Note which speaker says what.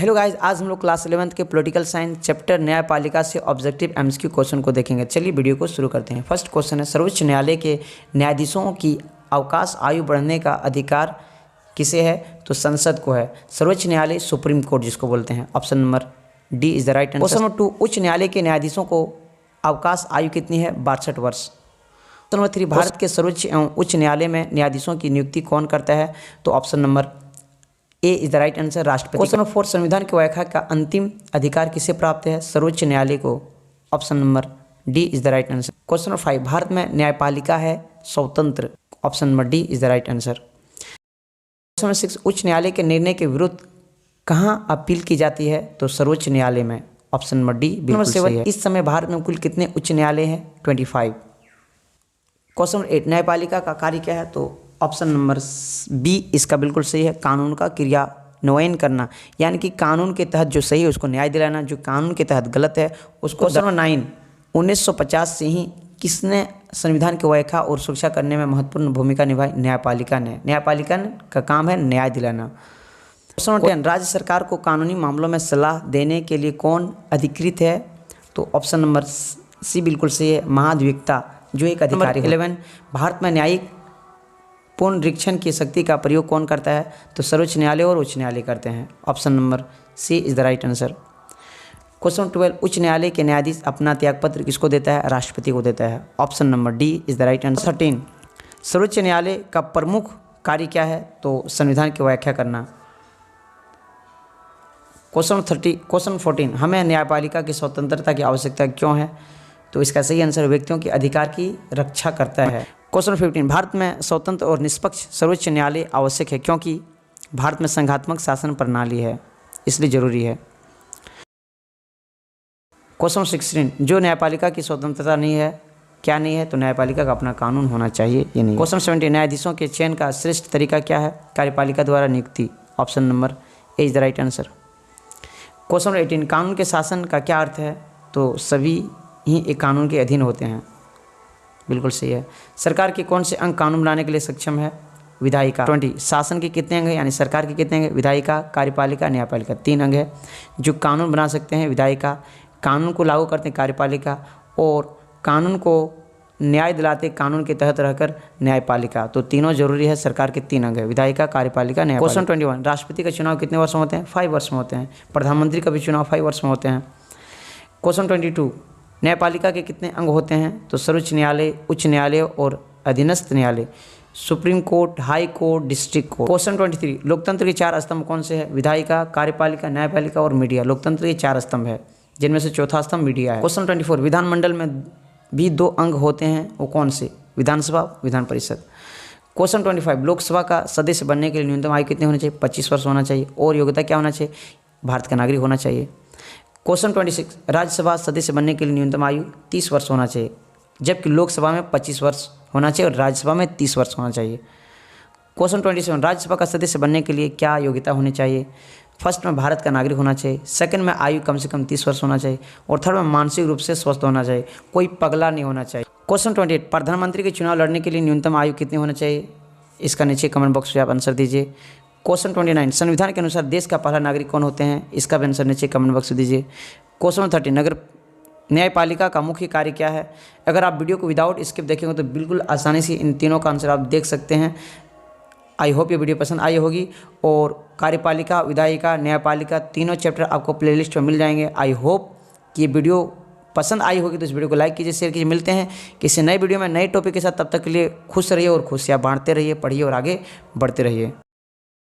Speaker 1: Hello guys, आज हम लोग क्लास 11th के पॉलिटिकल साइंस चैप्टर न्यायपालिका से ऑब्जेक्टिव एमसीक्यू क्वेश्चन को देखेंगे। चलिए वीडियो को शुरू करते हैं। फर्स्ट क्वेश्चन है, सर्वोच्च न्यायालय के न्यायाधीशों की अवकाश आयु बढ़ने का अधिकार किसे है? तो संसद को है। सर्वोच्च न्यायालय सुप्रीम कोर्ट जिसको बोलते हैं। Option number D is the right answer. Question number 2, उच्च न्यायालय के न्यायाधीशों को अवकाश आयु कितनी है? 62 वर्ष। क्वेश्चन नंबर 3, भारत के सर्वोच्च एवं उच्च न्यायालय में न्यायाधीशों की नियुक्ति कौन करता है? तो option number A is the right answer, राष्ट्रपति। क्वेश्चन नंबर 4, संविधान की व्याख्या का अंतिम अधिकार किसे प्राप्त है? सर्वोच्च न्यायालय को। Option number D is the right answer. Question number 5, Bharat में न्यायपालिका है स्वतंत्र। Option number D is the right answer. Question number 6, उच्च न्यायालय के निर्णय के विरुद्ध कहाँ अपील की जाती है? तो सर्वोच्च न्यायालय में। ऑप्शन नंबर डी बिल्कुल सही है। इस समय भारत में कुल कितने उच्च न्यायालय हैं? 25। क्वेश्चन नंबर 8, न्यायपालिका का कार्य क्या है? तो ऑप्शन नंबर बी इसका बिल्कुल सही है, कानून का क्रियान्वयन करना, यानी कि कानून के तहत जो सही है उसको न्याय दिलाना, जो कानून के तहत गलत है उसको। क्वेश्चन नंबर 9, 1950 से ही किसने संविधान की व्याख्या और सुरक्षा करने में महत्वपूर्ण भूमिका निभाई? न्यायपालिका ने। न्यायपालिका का काम है न्याय दिलाना। क्वेश्चन नंबर 10, राज्य सरकार को कानूनी मामलों में सलाह देने के लिए कौन अधिकृत है? तो ऑप्शन नंबर सी बिल्कुल सही है, महाधिवक्ता जो एक अधिकारी है। 11, भारत में न्यायिक पुनरीक्षण की शक्ति का प्रयोग कौन करता है? तो सर्वोच्च न्यायालय और उच्च न्यायालय करते हैं। Option number C is the right answer. Question 12, उच्च न्यायालय के न्यायाधीश अपना त्यागपत्र किसको देता है? राष्ट्रपति को देता है। Option number D is the right answer. 13, सर्वोच्च न्यायालय का प्रमुख कार्य क्या है? तो संविधान की व्याख्या करना। क्वेश्चन 14, हमें न्यायपालिका की स्वतंत्रता की आवश्यकता क्यों है? तो इसका सही आंसर व्यक्तियों के अधिकार की रक्षा करता है। क्वेश्चन 15, भारत में स्वतंत्र और निष्पक्ष सर्वोच्च न्यायालय आवश्यक है क्योंकि भारत में संघात्मक शासन प्रणाली है, इसलिए जरूरी है। क्वेश्चन 16, जो न्यायपालिका की स्वतंत्रता नहीं है, क्या नहीं है? तो न्यायपालिका का अपना कानून होना चाहिए, ये नहीं। क्वेश्चन 17, न्यायाधीशों के चयन का श्रेष्ठ तरीका क्या है? कार्यपालिका द्वारा नियुक्ति। Option number A is the right answer. Question 18, कानून के शासन का क्या अर्थ है? तो सभी ही एक कानून के अधीन होते हैं, बिल्कुल सही है। सरकार के कौन से अंग कानून बनाने के लिए सक्षम है? विधायिका। 20, शासन के कितने अंग हैं, यानी सरकार के कितने अंग हैं? विधायिका, कार्यपालिका, न्यायपालिका, 3 अंग है। जो कानून बना सकते हैं विधायिका, कानून को लागू करते हैं कार्यपालिका, और कानून को न्याय दिलाते कानून के तहत रहकर न्यायपालिका। तो तीनों जरूरी है, सरकार के 3 अंग है, विधायिका, कार्यपालिका, न्यायपालिका। क्वेश्चन 21, राष्ट्रपति का चुनाव कितने वर्ष में होते हैं? 5 वर्ष में होते हैं। प्रधानमंत्री का भी चुनाव 5 वर्ष में होते हैं। क्वेश्चन 22, न्यायपालिका के कितने अंग होते हैं? तो सर्वोच्च न्यायालय, उच्च न्यायालय और अधीनस्थ न्यायालय, supreme court, high court, district court. Question 23, लोकतंत्र के 4 स्तंभ कौन से हैं? विधायिका, कार्यपालिका, न्यायपालिका और मीडिया। लोकतंत्र के 4 स्तंभ है, जिनमें से चौथा स्तंभ मीडिया है। क्वेश्चन 24, विधानमंडल में भी 2 अंग होते हैं, वो कौन से? विधानसभा, विधान परिषद। क्वेश्चन 25, लोकसभा का सदस्य बनने के लिए न्यूनतम आयु कितनी होनी चाहिए? 25 वर्ष होना चाहिए। और योग्यता क्या होना चाहिए? भारत का नागरिक होना चाहिए। क्वेश्चन 26, राज्यसभा सदस्य बनने के लिए न्यूनतम आयु 30 वर्ष होना चाहिए, जबकि लोकसभा में 25 वर्ष होना चाहिए और राज्यसभा में 30 वर्ष होना चाहिए। क्वेश्चन 27, राज्यसभा का सदस्य बनने के लिए क्या योग्यता होनी चाहिए? फर्स्ट में भारत का नागरिक होना चाहिए, सेकंड में आयु कम से कम 30 वर्ष होना चाहिए, और थर्ड में मानसिक रूप से स्वस्थ होना चाहिए, कोई पगला नहीं होना चाहिए। क्वेश्चन 28, प्रधानमंत्री के चुनाव लड़ने के लिए न्यूनतम आयु कितनी होना चाहिए? इसका नीचे कमेंट बॉक्स में आप आंसर दीजिए। क्वेश्चन 29, संविधान के अनुसार देश का पहला नागरिक कौन होते हैं? इसका भी आंसर नीचे कमेंट बॉक्स में दीजिए। क्वेश्चन 30, नगर न्यायपालिका का मुख्य कार्य क्या है? अगर आप वीडियो को विदाउट स्किप देखेंगे तो बिल्कुल आसानी से इन तीनों का आंसर आप देख सकते हैं। आई होप ये वीडियो पसंद आई होगी, और कार्यपालिका, विधायिका, न्यायपालिका तीनों चैप्टर आपको प्लेलिस्ट में मिल जाएंगे। आई होप कि ये वीडियो पसंद आई होगी, तो इस वीडियो को लाइक कीजिए, शेयर कीजिए। मिलते हैं किसी नए वीडियो में नए टॉपिक के साथ, तब तक के लिए खुश रहिए और खुशियाँ बांटते रहिए, पढ़िए और आगे बढ़ते रहिए।